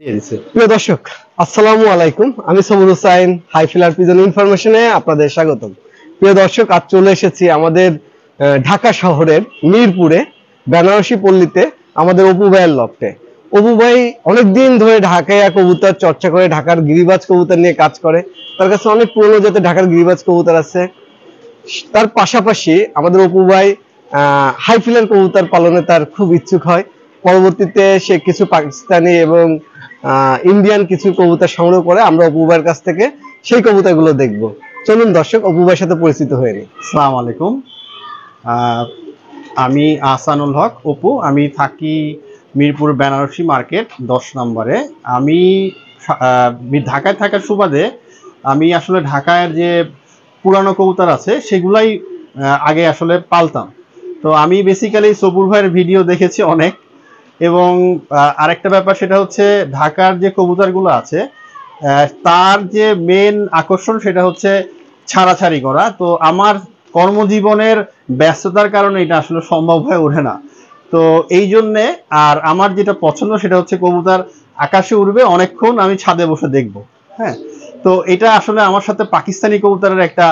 প্রিয় দর্শক, আসসালামু আলাইকুম। আমি সবুর হুসাইন, হাই ফিলার পিজন ইনফরমেশনে আপনাদের স্বাগতম। প্রিয় দর্শক, আজ চলে এসেছি আমাদের ঢাকা শহরের মিরপুরে বেনারসি পল্লীতে আমাদের অপু ভাইয়ের লফটে। অপু ভাই অনেকদিন ধরে ঢাকায় কবুতর চর্চা করে, ঢাকার গিরিবাজ কবুতর নিয়ে কাজ করে। তার কাছে অনেক পুরনো জাতের ঢাকার গিরিবাজ কবুতর আছে। তার পাশাপাশি আমাদের অপু ভাই হাই ফিলার কবুতর পালনে তার খুব ইচ্ছুক হয়। পরবর্তীতে সে কিছু পাকিস্তানি এবং ইন্ডিয়ান কিছু কবুতর সংগ্রহ করে। আমরা অপু ভাইয়ের কাছ থেকে সেই কবুতরগুলো দেখব। চলুন দর্শক, অপু ভাইয়ের সাথে পরিচিত হয়ে নিই। আসসালামু আলাইকুম। আমি আহসানুল হক অপু। আমি থাকি মিরপুর বেনারসি মার্কেট 10 নম্বরে। আমি ঢাকায় থাকার সুবাদে আমি আসলে ঢাকায় যে পুরানো কবুতর আছে সেগুলাই আগে আসলে পালতাম। তো আমি বেসিক্যালি সবুর ভাইয়ের ভিডিও দেখেছি অনেক, এবং আরেকটা ব্যাপার সেটা হচ্ছে ঢাকার যে কবুতরগুলো আছে তার যে মেন আকর্ষণ সেটা হচ্ছে ছাড়াছাড়ি করা। তো আমার কর্মজীবনের ব্যস্ততার কারণে এটা আসলে সম্ভব হয়ে ওঠে না। তো এই জন্যে আর আমার যেটা পছন্দ সেটা হচ্ছে কবুতর আকাশে উড়বে, অনেকক্ষণ আমি ছাদে বসে দেখব। হ্যাঁ, তো এটা আসলে আমার সাথে পাকিস্তানি কবুতরের একটা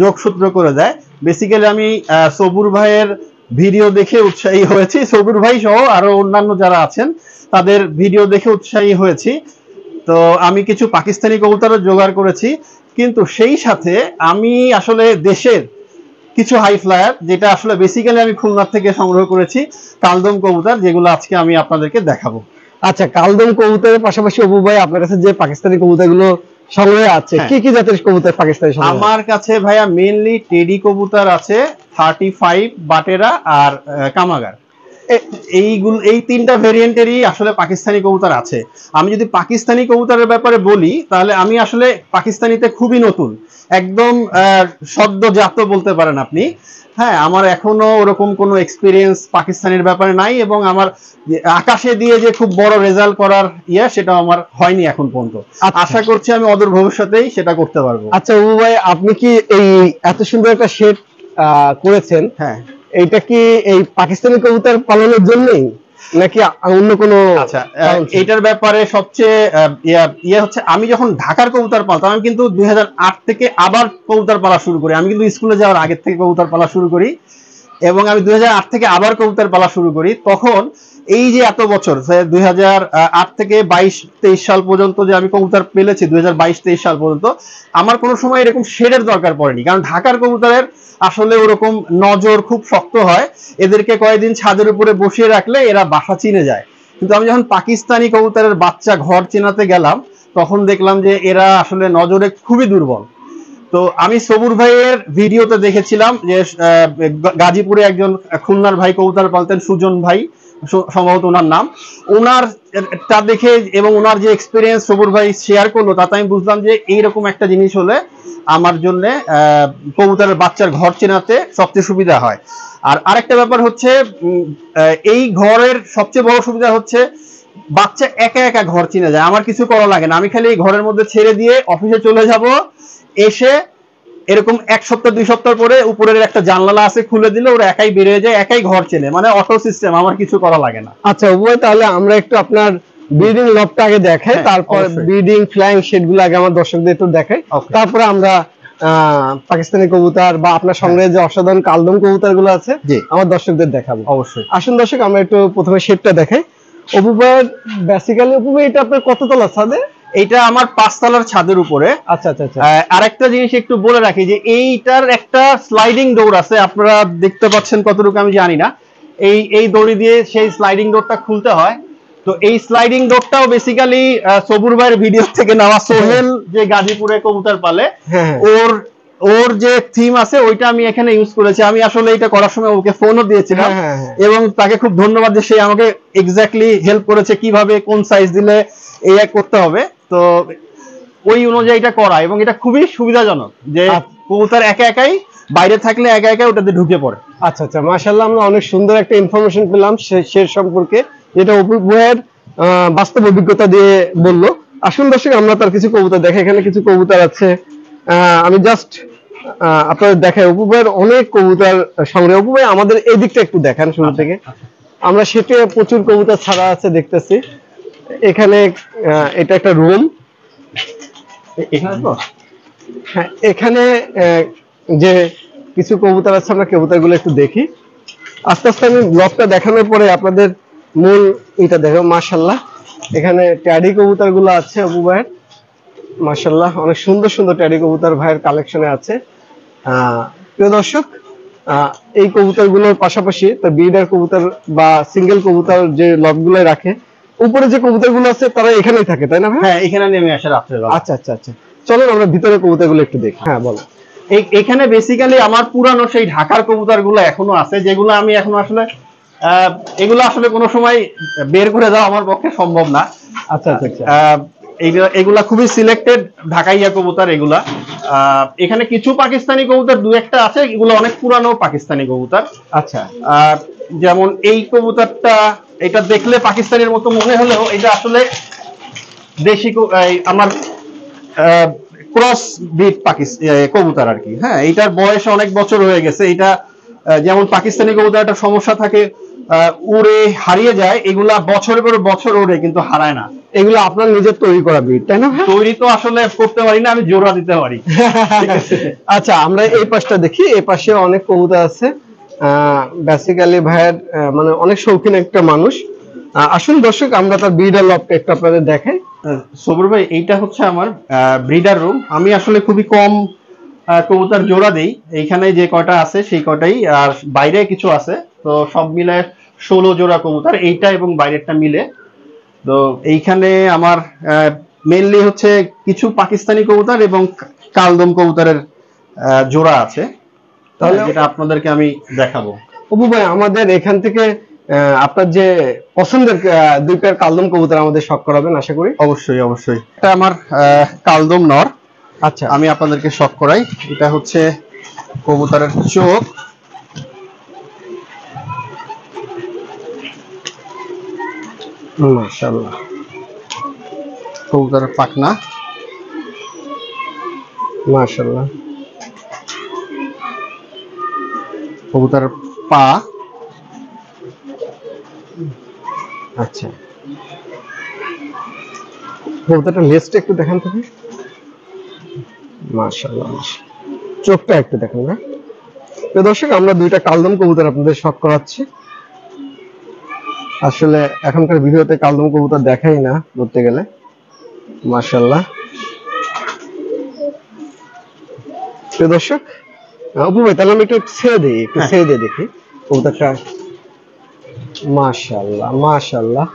যোগসূত্র করে দেয়। বেসিক্যালি আমি সবুর ভাইয়ের ভিডিও দেখে উৎসাহী হয়েছি, সবুর ভাই সহ আরো অন্যান্য যারা আছেন তাদের ভিডিও দেখে উৎসাহী হয়েছি। তো আমি কিছু পাকিস্তানি কবুতরও জোগাড় করেছি, কিন্তু সেই সাথে আমি আসলে দেশের কিছু হাই ফ্লায়ার, যেটা আসলে বেসিক্যালি আমি খুলনা থেকে সংগ্রহ করেছি, কালদম কবুতর, যেগুলো আজকে আমি আপনাদেরকে দেখাবো। আচ্ছা, কালদম কবুতরের পাশাপাশি অপু ভাই আপনার কাছে যে পাকিস্তানি কবুতরগুলো সংগ্রহে আছে, কি কি জাতের কবুতর পাকিস্তানি সংগ্রহে? আমার কাছে ভাইয়া মেইনলি টেডি কবুতর আছে, 35 বাটেরা আর কামাগার। এই তিনটা ভেরিয়েন্টেরই আসলে পাকিস্তানি কবুতর আছে। আমি যদি পাকিস্তানি কবুতরের ব্যাপারে বলি তাহলে আমি আসলে পাকিস্তানিতে খুবই নতুন, একদম সদ্যজাত বলতে পারেন আপনি। হ্যাঁ, আমার এখনো ওরকম কোনো এক্সপিরিয়েন্স পাকিস্তানের ব্যাপারে নাই, এবং আমার আকাশে দিয়ে যে খুব বড় রেজাল্ট করার সেটা আমার হয়নি এখন পর্যন্ত। আশা করছি আমি অদূর ভবিষ্যতেই সেটা করতে পারবো। আচ্ছা অপু ভাই, আপনি কি এই এত সুন্দর একটা শেড করেছেন? হ্যাঁ, এইটা কি এই পাকিস্তানি কবুতর পালনের জন্যই নাকি অন্য কোনো? আচ্ছা, এইটার ব্যাপারে সবচেয়ে হচ্ছে আমি যখন ঢাকার কবুতর পালতাম, আমি কিন্তু 2008 থেকে আবার কবুতর পালা শুরু করি। আমি কিন্তু স্কুলে যাওয়ার আগের থেকে কবুতর পালা শুরু করি, এবং আমি 2008 থেকে আবার কবুতর পালা শুরু করি। তখন এই যে এত বছর 2008 থেকে 22-23 সাল পর্যন্ত যে আমি কবুতর পেলেছি, 2022-23 সাল পর্যন্ত আমার কোনো সময় এরকম শেডের দরকার পড়েনি, কারণ ঢাকার কবুতরের আসলে ওরকম নজর খুব শক্ত হয়। এদেরকে কয়েকদিন ছাদের উপরে বসিয়ে রাখলে এরা বাসা চিনে যায়। কিন্তু আমি যখন পাকিস্তানি কবুতরের বাচ্চা ঘর চেনাতে গেলাম, তখন দেখলাম যে এরা আসলে নজরে খুবই দুর্বল। তো আমি সবুর ভাইয়ের ভিডিওতে দেখেছিলাম যে গাজীপুরে একজন খুলনার ভাই কবুতর পালতেন, সুজন ভাই সম্ভবত ওনার নাম। ওনার তা দেখে এবং ওনার যে এক্সপিরিয়েন্স সবুর ভাই শেয়ার করলো, তাতে আমি বুঝলাম যে এইরকম একটা জিনিস হলে আমার জন্য কবুতরের বাচ্চার ঘর চেনাতে সবচেয়ে সুবিধা হয়। আর আরেকটা ব্যাপার হচ্ছে, এই ঘরের সবচেয়ে বড় সুবিধা হচ্ছে বাচ্চা একা একা ঘর চিনে যায়, আমার কিছু করা লাগে না। আমি খালি এই ঘরের মধ্যে ছেড়ে দিয়ে অফিসে চলে যাব, এসে এরকম 1 সপ্তাহ 2 সপ্তাহ পরে উপরের একটা জানলা আছে, খুলে দিলে ওরা একাই বেরিয়ে যায়, একাই ঘর চেনে, মানে অটো সিস্টেম, আমার কিছু করা লাগে না। আচ্ছা উভয়, তাহলে আমরা একটু আপনার ব্রিডিং লবটা আগে দেখাই, তারপর ব্রিডিং ফ্লাইং শেড গুলো আগে আমার দর্শকদের একটু দেখাই, তারপরে আমরা পাকিস্তানি কবুতর বা আপনার সংগ্রহে যে অসাধারণ কালদম কবুতর গুলো আছে আমার দর্শকদের দেখাবো। অবশ্যই, আসুন দর্শক, আমরা একটু প্রথমে শেডটা দেখাই। অপু ভাই, বেসিক্যালি অপু ভাই, এটা আপনার কত তলা ছাদে? এইটা আমার 5 তলার ছাদের উপরে। আচ্ছা আচ্ছা আচ্ছা। আরেকটা জিনিস একটু বলে রাখি যে এইটার একটা স্লাইডিং ডোর আছে, আপনারা দেখতে পাচ্ছেন কতটুকু আমি জানি না। এই দড়ি দিয়ে সেই স্লাইডিং ডোরটা খুলতে হয়। তো এই স্লাইডিং ডোরটাও বেসিক্যালি সবুর ভাইয়ের ভিডিও থেকে নেওয়া। সোহেল যে গাজীপুরে কবুতর পালে, ওর যে থিম আছে ওইটা আমি এখানে ইউজ করেছি। আমি আসলে এটা করার সময় ওকে ফোনও দিয়েছিলাম, এবং তাকে খুব ধন্যবাদ যে সে আমাকে এক্স্যাক্টলি হেল্প করেছে কিভাবে কোন সাইজ দিলে এই করতে হবে। তো ওই অনুযায়ী এটা করা, এবং এটা খুবই সুবিধাজনক যে কবুতর একা একাই বাইরে থাকলে একা একা ওটাতে ঢুকে পড়ে। আচ্ছা আচ্ছা, মাশাআল্লাহ, আমরা অনেক সুন্দর একটা ইনফরমেশন পেলাম শের সম্পর্কে, যেটা অপু ভাইয়ের বাস্তব অভিজ্ঞতা দিয়ে বললো। আসুন দর্শক, আমরা তার কিছু কবুতর দেখাই। এখানে কিছু কবুতর আছে, আমি জাস্ট আপনাদের দেখাই। অপু ভাইয়ের অনেক কবুতর সংগ্রহ। অপু ভাই, আমাদের এই দিকটা একটু দেখান শুরু থেকে। আমরা সেটে প্রচুর কবুতর ছাড়া আছে দেখতেছি। এখানে এটা একটা রুম। এখানে তো হ্যাঁ, এখানে যে কিছু কবুতর আছে, আমরা কবুতরগুলো একটু দেখি। আস্তে আস্তে আমি ব্লগটা দেখানোর পরে আপনাদের মূল এটা দেখো। মাশাআল্লাহ, এখানে ট্যাডি কবুতরগুলো আছে অপু ভাইয়ের। মাশাআল্লাহ, অনেক সুন্দর সুন্দর ট্যাডি কবুতর ভাইয়ের কালেকশনে আছে। প্রিয় দর্শক, এই কবুতরগুলোর পাশাপাশি তো ব্রিডার কবুতর বা সিঙ্গেল কবুতর যে লটগুলো রাখে, উপরে যে কবুতরগুলো আছে তারা এখানেই থাকে, তাই না ভাই? হ্যাঁ, এখানে নেমে আসে রাত্রেবেলা। আচ্ছা আচ্ছা আচ্ছা, চলুন আমরা ভিতরে কবুতরগুলো একটু দেখি। হ্যাঁ বলো। এখানে বেসিক্যালি আমার পুরানো সেই ঢাকার কবুতরগুলো এখনো আছে, যেগুলো আমি এখন আসলে এগুলো আসলে কোনো সময় বের করে দেওয়া আমার পক্ষে সম্ভব না। আচ্ছা আচ্ছা আচ্ছা, এগুলা খুবই সিলেক্টেড ঢাকাইয়া কবুতর এগুলা। এখানে কিছু পাকিস্তানি কবুতর দু একটা আছে, এগুলো অনেক পুরানো পাকিস্তানি কবুতর। আচ্ছা যেমন এই কবুতরটা, এটা দেখলে পাকিস্তানের মতো মনে হলেও এটা আসলে দেশি আমার ক্রস ব্রিড কবুতর আর কি। হ্যাঁ, এটার বয়স অনেক বছর হয়ে গেছে। এটা যেমন পাকিস্তানি কবুতর একটা সমস্যা থাকে, উড়ে হারিয়ে যায়, এগুলা বছরের পর বছর ওড়ে কিন্তু হারায় না। এগুলো আপনার নিজের তৈরি করা ব্রিড, তাই না? তৈরি তো আসলে করতে পারি না, আমি জোড়া দিতে পারি। আচ্ছা, আমরা এই পাশটা দেখি। এই পাশে অনেক কবুতর আছে। বেসিক্যালি ভাইয়ের মানে অনেক শৌখিন একটা মানুষ। আসুন দর্শক, আমরা তার ব্রিডার লবটা একটু আপনাদের দেখাই। সবুর ভাই, এইটা হচ্ছে আমার ব্রিডার রুম। আমি আসলে খুবই কম কবুতর জোড়া দেই। এইখানে যে কয়টা আছে সেই কয়টাই, আর বাইরে কিছু আছে। তো সব মিলে 16 জোড়া কবুতর, এইটা এবং বাইরেরটা মিলে। তো এইখানে আমার মেইনলি হচ্ছে কিছু পাকিস্তানি কবুতর এবং কালদম কবুতরের জোড়া আছে, তাহলে যেটা আপনাদেরকে আমি দেখাবো। অপু ভাই, আমাদের এখান থেকে আপনার যে পছন্দের দুই পেয়ার কালদম কবুতর আমাদের শখ করাবেন আশা করি। অবশ্যই অবশ্যই। এটা আমার কালদম নর। আচ্ছা, আমি আপনাদেরকে শখ করাই। এটা হচ্ছে কবুতরের চোখ, মাশাআল্লাহ। কবুতরের পাখনা, মাশাআল্লাহ। কবুতরের পা। আচ্ছা, কবুতরটা লেজটা একটু দেখান তো। মাশাআল্লাহ, চোখটা একটু দেখেন না। তো দর্শক, আমরা দুইটা কালদম কবুতর আপনাদের শখ করাচ্ছি। আসলে এখনকার ভিডিওতে কালদম কবুতর দেখাই না বলতে গেলে। মাশাআল্লাহ। তো দর্শক, অপু ভাই, তাহলে আমি একটু ছেড়ে দিই, একটু ছেড়ে দিয়ে দেখি কবুতরটা। মাশাআল্লাহ মাশাআল্লাহ।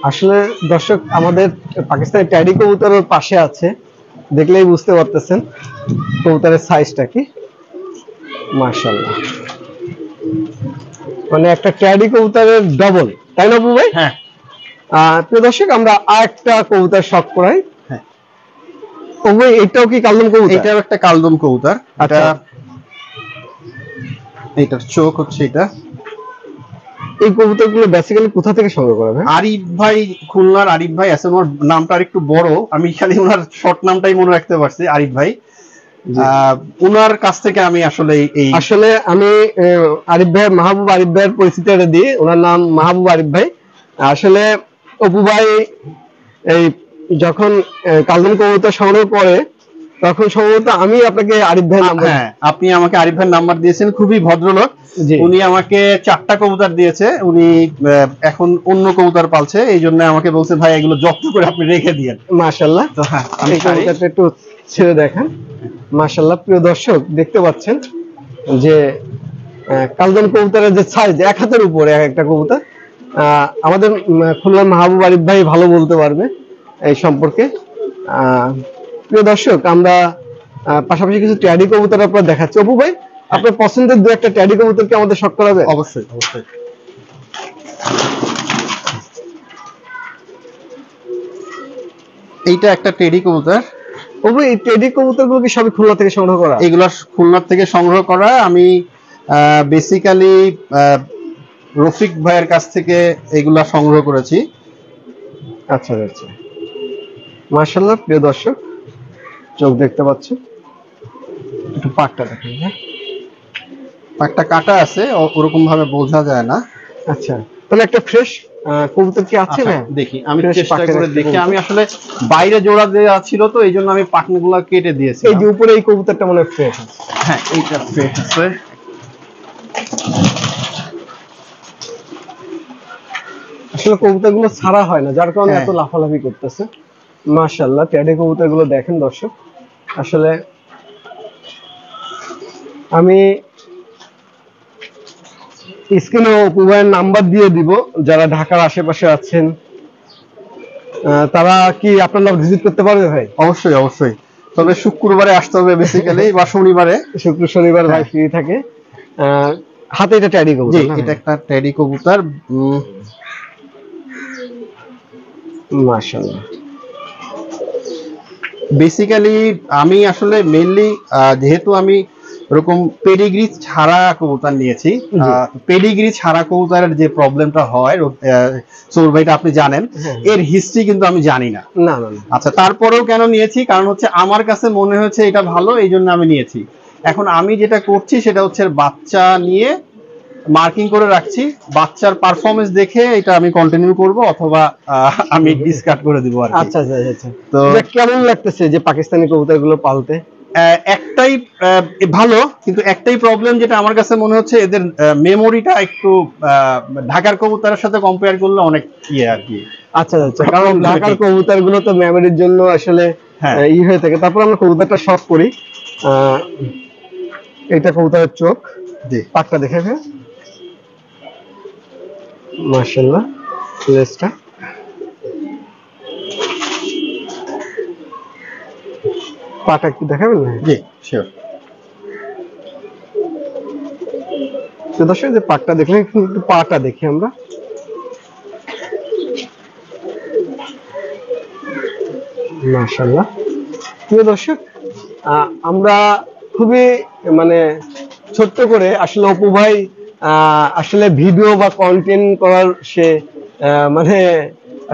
আসলে দর্শক, আমাদের পাকিস্তানি ট্যাডি কবুতরের পাশে আছে, দেখলেই বুঝতে পারতেছেন কবুতরের সাইজটা কি। মাশাআল্লাহ, মানে একটা ট্যাডি কবুতরের ডবল, তাই না অপু ভাই? হ্যাঁ। প্রিয় দর্শক, আমরা আরেকটা কবুতর শখ করাই। হ্যাঁ, অপু ভাই, এটাও কি কালদম কবুতর? এটাও একটা কালদম কবুতর। আচ্ছা, এটার চোখ হচ্ছে এটা। এই কবুতরগুলো বেসিক্যালি কোথা থেকে সংগ্রহ করা হয়? আরিফ ভাই, খুলনার আরিফ ভাই আছে। ওনার নামটা আরেকটু বড়, আমি খালি ওনার শর্ট নামটাই মনে রাখতে পারছি, আরিফ ভাই। ওনার কাছ থেকে আমি আসলে আমি আরিফ ভাই, মাহবুব আরিফ ভাইয়ের পরিচিতিটা দিই। ওনার নাম মাহবুব আরিফ ভাই। আসলে অপু ভাই এই যখন কালদম কবুতর সংগ্রহ করে, তখন সম্ভবত আমি আপনাকে আরিফ ভাইয়ের নাম্বার। হ্যাঁ, আপনি আমাকে আরিফ ভাইয়ের নাম্বার দিয়েছেন। খুবই ভদ্রলোক। উনি আমাকে 4টা কবুতর দিয়েছে। উনি এখন অন্য কবুতর পালছে, এই জন্য আমাকে বলছে ভাই এগুলো যত্ন করে আপনি রেখে দিয়েন। মাশাআল্লাহ। তো হ্যাঁ, এই কবুতরটা একটু ছেড়ে দেখেন। মাশাআল্লাহ, প্রিয় দর্শক, দেখতে পাচ্ছেন যে কালদম কবুতরের যে সাইজ, এক হাতের উপরে এক একটা কবুতর। আমাদের খুলনার মাহবুব আরিফ ভাই ভালো বলতে পারবে এই সম্পর্কে। প্রিয় দর্শক, আমরা পাশাপাশি কিছু ট্যাডি কবুতর আপনার দেখাচ্ছি। অপু ভাই, আপনার পছন্দের দু একটা ট্যাডি কবুতরকে আমাদের শখ করাবে? অবশ্যই অবশ্যই। এইটা একটা টেডি কবুতর। অপু, এই টেডি কবুতরগুলো কি সবই খুলনা থেকে সংগ্রহ করা? এগুলো খুলনা থেকে সংগ্রহ করা। আমি বেসিক্যালি রফিক ভাইয়ের কাছ থেকে এগুলা সংগ্রহ করেছি। আচ্ছা আচ্ছা, মাশাআল্লাহ। প্রিয় দর্শক, চোখ দেখতে পাচ্ছেন, একটু পাকটা দেখেন। হ্যাঁ, পাকটা কাটা আছে, ওরকম ভাবে বোঝা যায় না। আচ্ছা, তাহলে একটা ফ্রেশ কবুতর কি আছে না? দেখি, আমি Fresh চেষ্টা পাকের করে একটা দেখি। কবুতর। আমি আসলে বাইরে জোড়া দেওয়া ছিল তো এই জন্য আমি পাখনাগুলো কেটে দিয়েছি। এই যে উপরে এই কবুতরটা মনে হয় ফ্রেশ আছে। হ্যাঁ, এইটা ফ্রেশ আছে। আসলে কবুতরগুলো ছাড়া হয় না, যার কারণে হ্যাঁ। এত লাফালাফি করতেছে। মাশাআল্লাহ, ট্যাডি কবুতরগুলো দেখেন দর্শক। আসলে আমি স্ক্রিনে অপু ভাইয়ের নাম্বার দিয়ে দিব, যারা ঢাকার আশেপাশে আছেন তারা কি আপনারা ভিজিট করতে পারবে ভাই? অবশ্যই অবশ্যই, তবে শুক্রবারে আসতে হবে বেসিক্যালি, বা শনিবারে। শুক্র শনিবার ভাই ফ্রি থাকে। হাতে এটা ট্যাডি জি, কবুতর না? এটা একটা টেডি কবুতর। মাশাআল্লাহ। বেসিক্যালি আমি আসলে মেইনলি যেহেতু আমি এরকম পেডিগ্রি ছাড়া কবুতর নিয়েছি, পেডিগ্রি ছাড়া কবুতরের যে প্রবলেমটা হয় সৌর ভাইটা আপনি জানেন, এর হিস্ট্রি কিন্তু আমি জানি না। না না না। আচ্ছা, তারপরেও কেন নিয়েছি, কারণ হচ্ছে আমার কাছে মনে হয়েছে এটা ভালো, এই জন্য আমি নিয়েছি। এখন আমি যেটা করছি সেটা হচ্ছে বাচ্চা নিয়ে মার্কিং করে রাখছি, বাচ্চার পারফরমেন্স দেখে এটা আমি কন্টিনিউ করব, অথবা আমি ডিসকার্ড করে দিব আর কি। আচ্ছা আচ্ছা আচ্ছা। তো এটা কেমন লাগতেছে যে পাকিস্তানি কবুতরগুলো পালতে? একটাই ভালো, কিন্তু একটাই প্রবলেম যেটা আমার কাছে মনে হচ্ছে, এদের মেমোরিটা একটু ঢাকার কবুতরের সাথে কম্পেয়ার করলে অনেক ইয়ে আর কি। আচ্ছা আচ্ছা, কারণ ঢাকার কবুতরগুলো তো মেমোরির জন্য আসলে ই হয়ে থাকে। তারপর আমরা কবুতরটা শর্ট করি। এটা কবুতরের চোখ, জি, পাকটা দেখে ফেল। মাশাআল্লাহ, লেজটা পাটা একটু দেখাবেন না? জি শিওর। তো দর্শক, যে পাটটা দেখলে একটু পাটা দেখি আমরা। মাশাআল্লাহ। প্রিয় দর্শক, আমরা খুবই মানে ছোট্ট করে আসলে অপু ভাই আসলে ভিডিও বা কন্টেন্ট করার সে মানে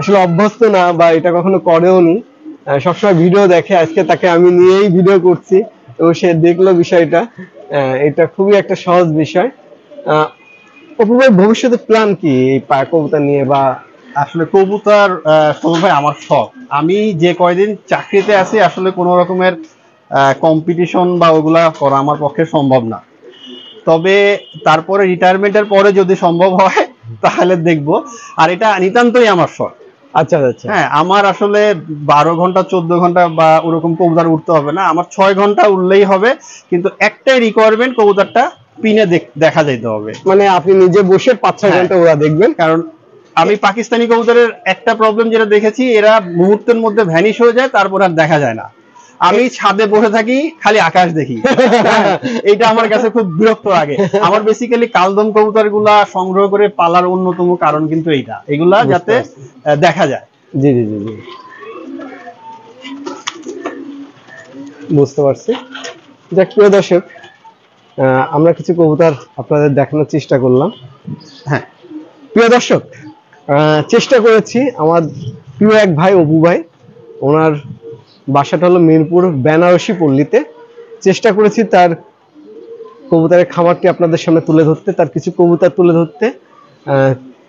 আসলে অভ্যস্ত না, বা এটা কখনো করেও নি। সবসময় ভিডিও দেখে, আজকে তাকে আমি নিয়েই ভিডিও করছি এবং সে দেখলো বিষয়টা। এটা খুবই একটা সহজ বিষয়। অপু ভাই, ভবিষ্যতে প্ল্যান কি এই কবুতর নিয়ে? বা আসলে কবুতর সৌরভ ভাই আমার শখ। আমি যে কয়দিন চাকরিতে আছি আসলে কোনো রকমের কম্পিটিশন বা ওগুলা করা আমার পক্ষে সম্ভব না, তবে তারপরে রিটায়ারমেন্টের পরে যদি সম্ভব হয় তাহলে দেখবো। আর এটা নিতান্তই আমার শখ। আচ্ছা আচ্ছা। হ্যাঁ, আমার আসলে 12 ঘন্টা 14 ঘন্টা বা ওরকম কবুতর উঠতে হবে না, আমার 6 ঘন্টা উঠলেই হবে, কিন্তু একটাই রিকোয়ারমেন্ট, কবুতরটা পিনে দেখা যাইতে হবে। মানে আপনি নিজে বসে 5-6 ঘন্টা ওরা দেখবেন। কারণ আমি পাকিস্তানি কবুতরের একটা প্রবলেম যেটা দেখেছি, এরা মুহূর্তের মধ্যে ভ্যানিশ হয়ে যায়, তারপর আর দেখা যায় না। আমি ছাদে বসে থাকি, খালি আকাশ দেখি। এটা আমার কাছে খুব বিরক্ত লাগে। আমার বেসিক্যালি কালদম কবুতর গুলা সংগ্রহ করে পালার অন্যতম কারণ কিন্তু এইটা, এগুলা যাতে দেখা যায়। জি জি জি জি, বুঝতে পারছি। যাক প্রিয় দর্শক, আমরা কিছু কবুতর আপনাদের দেখানোর চেষ্টা করলাম। হ্যাঁ প্রিয় দর্শক, চেষ্টা করেছি আমার প্রিয় এক ভাই অপু ভাই, ওনার বাসাটা হলো মিরপুর বেনারসি পল্লীতে। চেষ্টা করেছি তার কবুতরের খামারটি আপনাদের সামনে তুলে ধরতে, তার কিছু কবুতর তুলে ধরতে।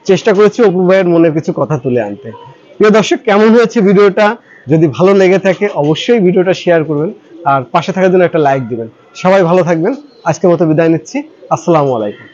চেষ্টা করেছি অপু ভাইয়ের মনের কিছু কথা তুলে আনতে। প্রিয় দর্শক, কেমন হয়েছে ভিডিওটা? যদি ভালো লেগে থাকে অবশ্যই ভিডিওটা শেয়ার করবেন, আর পাশে থাকার জন্য একটা লাইক দিবেন। সবাই ভালো থাকবেন। আজকের মতো বিদায় নিচ্ছি। আসসালামু আলাইকুম।